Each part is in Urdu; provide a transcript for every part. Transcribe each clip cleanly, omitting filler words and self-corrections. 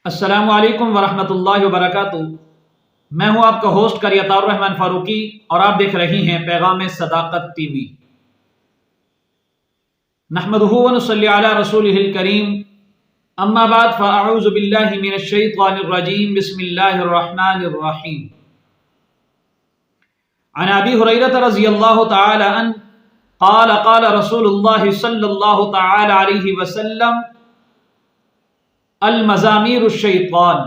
السلام علیکم ورحمۃ اللہ وبرکاتہ۔ میں ہوں آپ کا ہوسٹ قاری عطاء الرحمن فاروقی اور آپ دیکھ رہی ہیں پیغام صداقت ٹی وی۔ نحمدہ ونصلی علی رسولہ الکریم، اما بعد فاعوذ باللہ من الشیطان الرجیم، بسم اللہ الرحمن الرحیم۔ عن ابی ہریرہ رضی اللہ تعالی عنہ قال قال رسول اللہ صلی اللہ تعالی علیہ وسلم المزامیر الشیطان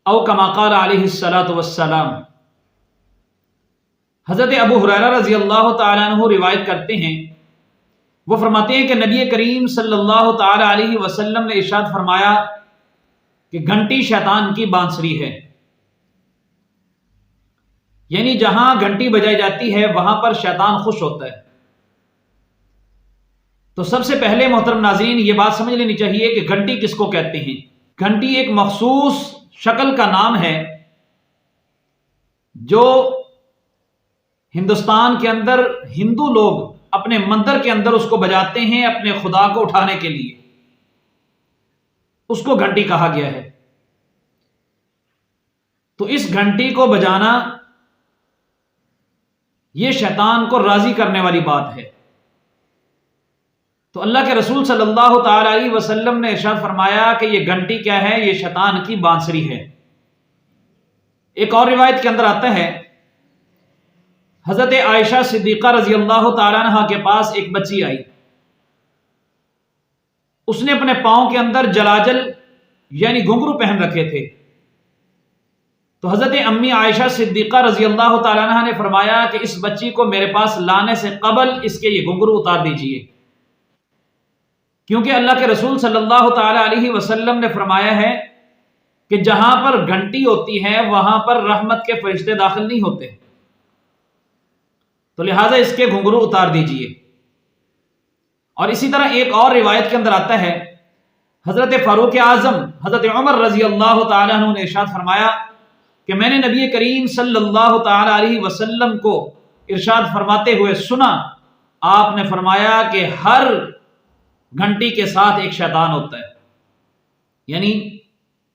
او کما قال علیہ الصلاۃ والسلام۔ حضرت ابو ہریرہ رضی اللہ تعالیٰ عنہ روایت کرتے ہیں، وہ فرماتے ہیں کہ نبی کریم صلی اللہ تعالی علیہ وسلم نے ارشاد فرمایا کہ گھنٹی شیطان کی بانسری ہے، یعنی جہاں گھنٹی بجائی جاتی ہے وہاں پر شیطان خوش ہوتا ہے۔ تو سب سے پہلے محترم ناظرین یہ بات سمجھ لینی چاہیے کہ گھنٹی کس کو کہتے ہیں۔ گھنٹی ایک مخصوص شکل کا نام ہے جو ہندوستان کے اندر ہندو لوگ اپنے مندر کے اندر اس کو بجاتے ہیں اپنے خدا کو اٹھانے کے لیے، اس کو گھنٹی کہا گیا ہے۔ تو اس گھنٹی کو بجانا یہ شیطان کو راضی کرنے والی بات ہے۔ تو اللہ کے رسول صلی اللہ تعالی علیہ وسلم نے ارشاد فرمایا کہ یہ گھنٹی کیا ہے؟ یہ شیطان کی بانسری ہے۔ ایک اور روایت کے اندر آتا ہے، حضرت عائشہ صدیقہ رضی اللہ تعالی عنہ کے پاس ایک بچی آئی، اس نے اپنے پاؤں کے اندر جلاجل یعنی گھنگرو پہن رکھے تھے۔ تو حضرت امی عائشہ صدیقہ رضی اللہ تعالی عنہ نے فرمایا کہ اس بچی کو میرے پاس لانے سے قبل اس کے یہ گھنگرو اتار دیجئے، کیونکہ اللہ کے رسول صلی اللہ تعالی علیہ وسلم نے فرمایا ہے کہ جہاں پر گھنٹی ہوتی ہے وہاں پر رحمت کے فرشتے داخل نہیں ہوتے، تو لہٰذا اس کے گھنگرو اتار دیجئے۔ اور اسی طرح ایک اور روایت کے اندر آتا ہے، حضرت فاروق اعظم حضرت عمر رضی اللہ تعالی عنہ نے ارشاد فرمایا کہ میں نے نبی کریم صلی اللہ تعالی علیہ وسلم کو ارشاد فرماتے ہوئے سنا، آپ نے فرمایا کہ ہر گھنٹی کے ساتھ ایک شیطان ہوتا ہے۔ یعنی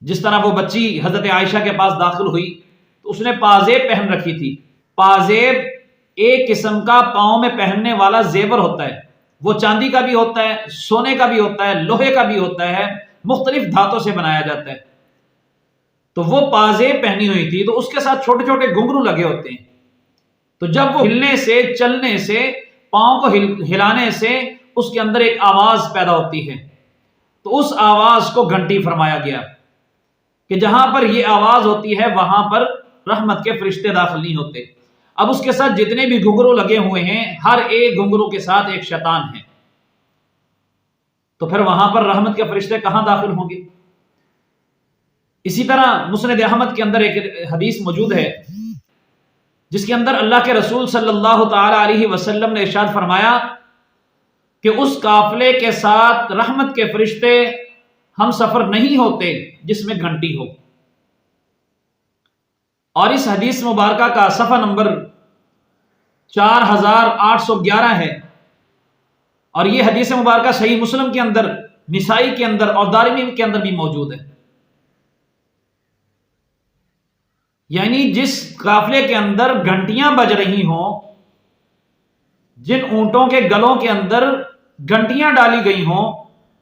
جس طرح وہ بچی حضرت عائشہ کے پاس داخل ہوئی تو اس نے پازیب پہن رکھی تھی۔ پازیب ایک قسم کا پاؤں میں پہننے والا زیور ہوتا ہے، وہ چاندی کا بھی ہوتا ہے، سونے کا بھی ہوتا ہے، لوہے کا بھی ہوتا ہے، مختلف دھاتوں سے بنایا جاتا ہے۔ تو وہ پازیب پہنی ہوئی تھی تو اس کے ساتھ چھوٹے چھوٹے گھنگرو لگے ہوتے ہیں، تو جب وہ ہلنے سے، چلنے سے، پاؤں کو ہلانے سے اس کے اندر ایک آواز پیدا ہوتی ہے، تو اس آواز کو گھنٹی فرمایا گیا کہ جہاں پر یہ آواز ہوتی ہے وہاں پر رحمت کے فرشتے داخل نہیں ہوتے۔ اب اس کے ساتھ جتنے بھی گھنگرو لگے ہوئے ہیں، ہر ایک گھنگرو کے ساتھ ایک شیطان ہے، تو پھر وہاں پر رحمت کے فرشتے کہاں داخل ہوں گے؟ اسی طرح مسند احمد کے اندر ایک حدیث موجود ہے جس کے اندر اللہ کے رسول صلی اللہ تعالی علیہ وسلم نے ارشاد فرمایا کہ اس قافلے کے ساتھ رحمت کے فرشتے ہم سفر نہیں ہوتے جس میں گھنٹی ہو۔ اور اس حدیث مبارکہ کا صفحہ نمبر 4811 ہے، اور یہ حدیث مبارکہ صحیح مسلم کے اندر، نسائی کے اندر اور دارمی کے اندر بھی موجود ہے۔ یعنی جس قافلے کے اندر گھنٹیاں بج رہی ہوں، جن اونٹوں کے گلوں کے اندر گھنٹیاں ڈالی گئی ہوں،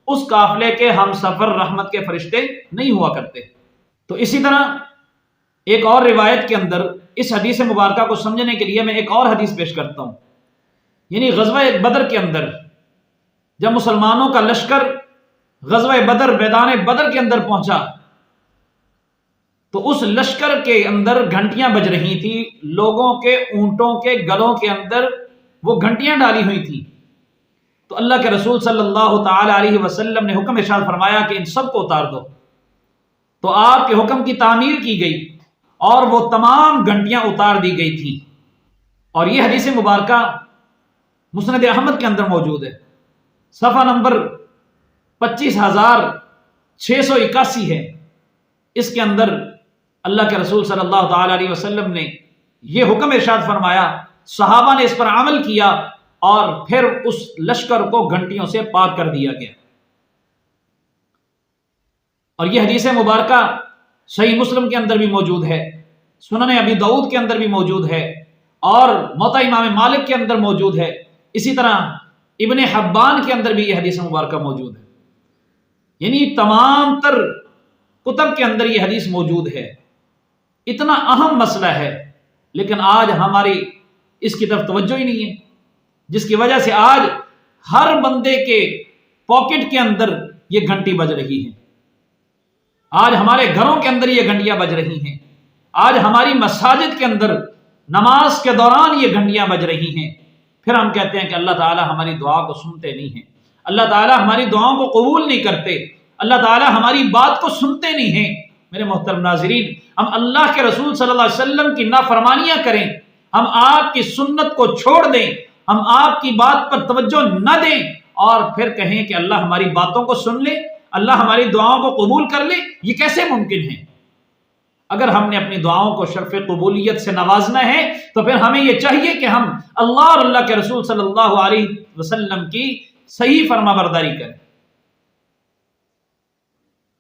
اس قافلے کے ہم سفر رحمت کے فرشتے نہیں ہوا کرتے۔ تو اسی طرح ایک اور روایت کے اندر اس حدیث مبارکہ کو سمجھنے کے لیے میں ایک اور حدیث پیش کرتا ہوں۔ یعنی غزوہ بدر کے اندر جب مسلمانوں کا لشکر غزوہ بدر، میدان بدر کے اندر پہنچا تو اس لشکر کے اندر گھنٹیاں بج رہی تھی، لوگوں کے اونٹوں کے گلوں کے اندر وہ گھنٹیاں ڈالی ہوئی تھی۔ تو اللہ کے رسول صلی اللہ تعالی علیہ وسلم نے حکم ارشاد فرمایا کہ ان سب کو اتار دو۔ تو آپ کے حکم کی تعمیل کی گئی اور وہ تمام گھنٹیاں اتار دی گئی تھی۔ اور یہ حدیث مبارکہ مسند احمد کے اندر موجود ہے، صفحہ نمبر 25681 ہے۔ اس کے اندر اللہ کے رسول صلی اللہ تعالی علیہ وسلم نے یہ حکم ارشاد فرمایا، صحابہ نے اس پر عمل کیا اور پھر اس لشکر کو گھنٹیوں سے پاک کر دیا گیا۔ اور یہ حدیث مبارکہ صحیح مسلم کے اندر بھی موجود ہے، سنن ابی داؤد کے اندر بھی موجود ہے، اور موطا امام مالک کے اندر موجود ہے، اسی طرح ابن حبان کے اندر بھی یہ حدیث مبارکہ موجود ہے۔ یعنی تمام تر کتب کے اندر یہ حدیث موجود ہے۔ اتنا اہم مسئلہ ہے، لیکن آج ہماری اس کی طرف توجہ ہی نہیں ہے، جس کی وجہ سے آج ہر بندے کے پاکٹ کے اندر یہ گھنٹی بج رہی ہے۔ آج ہمارے گھروں کے اندر یہ گھنٹیاں بج رہی ہیں، آج ہماری مساجد کے اندر نماز کے دوران یہ گھنٹیاں بج رہی ہیں۔ پھر ہم کہتے ہیں کہ اللہ تعالیٰ ہماری دعا کو سنتے نہیں ہیں، اللہ تعالیٰ ہماری دعاؤں کو قبول نہیں کرتے، اللہ تعالیٰ ہماری بات کو سنتے نہیں ہیں۔ میرے محترم ناظرین، ہم اللہ کے رسول صلی اللہ علیہ وسلم کی نافرمانیاں کریں، ہم آپ کی سنت کو چھوڑ دیں، ہم آپ کی بات پر توجہ نہ دیں، اور پھر کہیں کہ اللہ ہماری باتوں کو سن لے، اللہ ہماری دعاؤں کو قبول کر لے، یہ کیسے ممکن ہے؟ اگر ہم نے اپنی دعاؤں کو شرف قبولیت سے نوازنا ہے تو پھر ہمیں یہ چاہیے کہ ہم اللہ اور اللہ کے رسول صلی اللہ علیہ وسلم کی صحیح فرما برداری کریں،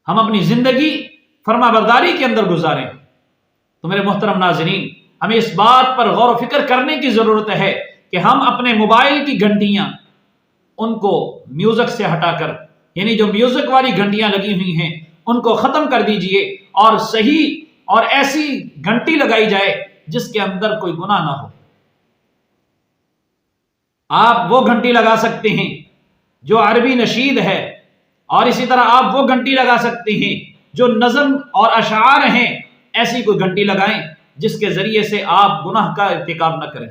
ہم اپنی زندگی فرما برداری کے اندر گزاریں۔ تو میرے محترم ناظرین، ہمیں اس بات پر غور و فکر کرنے کی ضرورت ہے کہ ہم اپنے موبائل کی گھنٹیاں ان کو میوزک سے ہٹا کر، یعنی جو میوزک والی گھنٹیاں لگی ہوئی ہیں ان کو ختم کر دیجئے، اور صحیح اور ایسی گھنٹی لگائی جائے جس کے اندر کوئی گناہ نہ ہو۔ آپ وہ گھنٹی لگا سکتے ہیں جو عربی نشید ہے، اور اسی طرح آپ وہ گھنٹی لگا سکتے ہیں جو نظم اور اشعار ہیں، ایسی کوئی گھنٹی لگائیں جس کے ذریعے سے آپ گناہ کا ارتکاب نہ کریں۔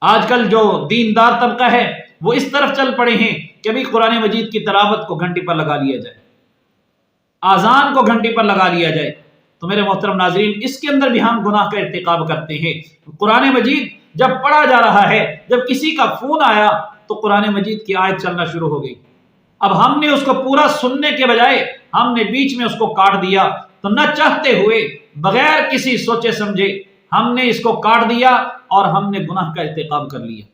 آج کل جو دیندار طبقہ ہے وہ اس طرف چل پڑے ہیں کہ ابھی قرآن مجید کی تلاوت کو گھنٹی پر لگا لیا جائے، آذان کو گھنٹی پر لگا لیا جائے۔ تو میرے محترم ناظرین، اس کے اندر بھی ہم گناہ کا ارتکاب کرتے ہیں۔ قرآن مجید جب پڑھا جا رہا ہے، جب کسی کا فون آیا تو قرآن مجید کی آیت چلنا شروع ہو گئی، اب ہم نے اس کو پورا سننے کے بجائے ہم نے بیچ میں اس کو کاٹ دیا، تو نہ چاہتے ہوئے بغیر کسی سوچے سمجھے ہم نے اس کو کاٹ دیا اور ہم نے گناہ کا ارتکاب کر لیا۔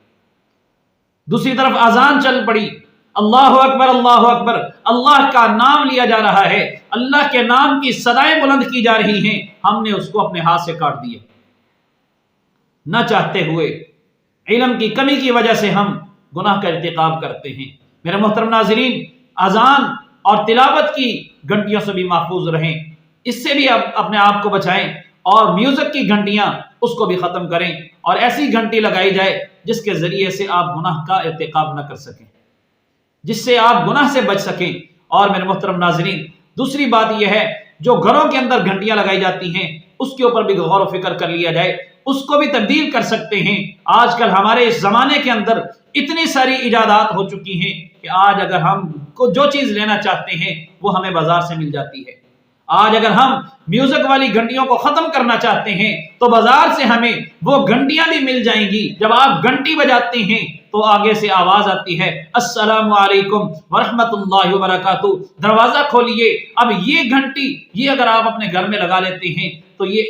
دوسری طرف اذان چل پڑی، اللہ اکبر اللہ اکبر، اللہ کا نام لیا جا رہا ہے، اللہ کے نام کی صدائیں بلند کی جا رہی ہیں، ہم نے اس کو اپنے ہاتھ سے کاٹ دیا۔ نہ چاہتے ہوئے علم کی کمی کی وجہ سے ہم گناہ کا ارتکاب کرتے ہیں۔ میرے محترم ناظرین، اذان اور تلاوت کی گھنٹیوں سے بھی محفوظ رہیں، اس سے بھی اپنے آپ کو بچائیں، اور میوزک کی گھنٹیاں اس کو بھی ختم کریں، اور ایسی گھنٹی لگائی جائے جس کے ذریعے سے آپ گناہ کا ارتکاب نہ کر سکیں، جس سے آپ گناہ سے بچ سکیں۔ اور میرے محترم ناظرین، دوسری بات یہ ہے، جو گھروں کے اندر گھنٹیاں لگائی جاتی ہیں اس کے اوپر بھی غور و فکر کر لیا جائے، اس کو بھی تبدیل کر سکتے ہیں۔ آج کل ہمارے اس زمانے کے اندر اتنی ساری ایجادات ہو چکی ہیں کہ آج اگر ہم کو جو چیز لینا چاہتے ہیں وہ ہمیں بازار سے مل جاتی ہے۔ آج اگر ہم میوزک والی گھنٹیوں کو ختم کرنا چاہتے ہیں تو بازار سے ہمیں وہ گھنٹیاں بھی مل جائیں گی۔ جب آپ گھنٹی بجاتے ہیں تو آگے سے آواز آتی ہے، السلام علیکم ورحمۃ اللہ وبرکاتہ، دروازہ کھولیے۔ اب یہ گھنٹی، یہ اگر آپ اپنے گھر میں لگا لیتے ہیں تو یہ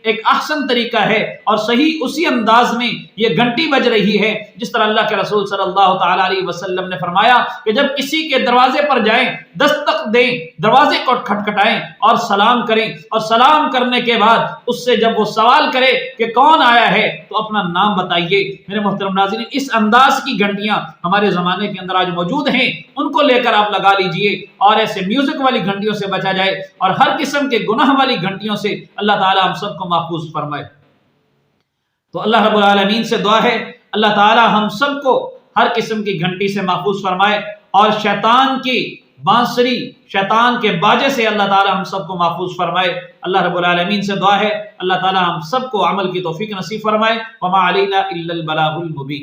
ایک احسن طریقہ ہے، اور صحیح اسی انداز میں یہ گھنٹی بج رہی ہے جس طرح اللہ کے رسول صلی اللہ تعالی علیہ وسلم نے فرمایا کہ جب کسی کے دروازے پر جائیں، دستک دیں، دروازے کو کھٹکھٹائیں اور سلام کریں، اور سلام کرنے کے بعد اس سے جب وہ سوال کرے کہ کون آیا ہے تو اپنا نام بتائیے۔ میرے محترم ناظرین، اس انداز کی گھنٹیاں ہمارے زمانے کے اندر آج موجود ہیں، ان کو لے کر آپ لگا لیجئے، اور ایسے میوزک والی گھنٹیوں سے بچا جائے، اور ہر قسم کے گناہ والی گھنٹیوں سے اللہ تعالیٰ ہم سب کو محفوظ فرمائے۔ تو اللہ رب العالمین سے دعا ہے اللہ تعالیٰ ہم سب کو ہر قسم کی گھنٹی سے محفوظ فرمائے، اور شیطان کی بانسری، شیطان کے باجے سے اللہ تعالیٰ ہم سب کو محفوظ فرمائے۔ اللہ رب العالمین سے دعا ہے اللہ تعالیٰ ہم سب کو عمل کی توفیق نصیب فرمائے۔ وما علینا الا البلاغ المبین۔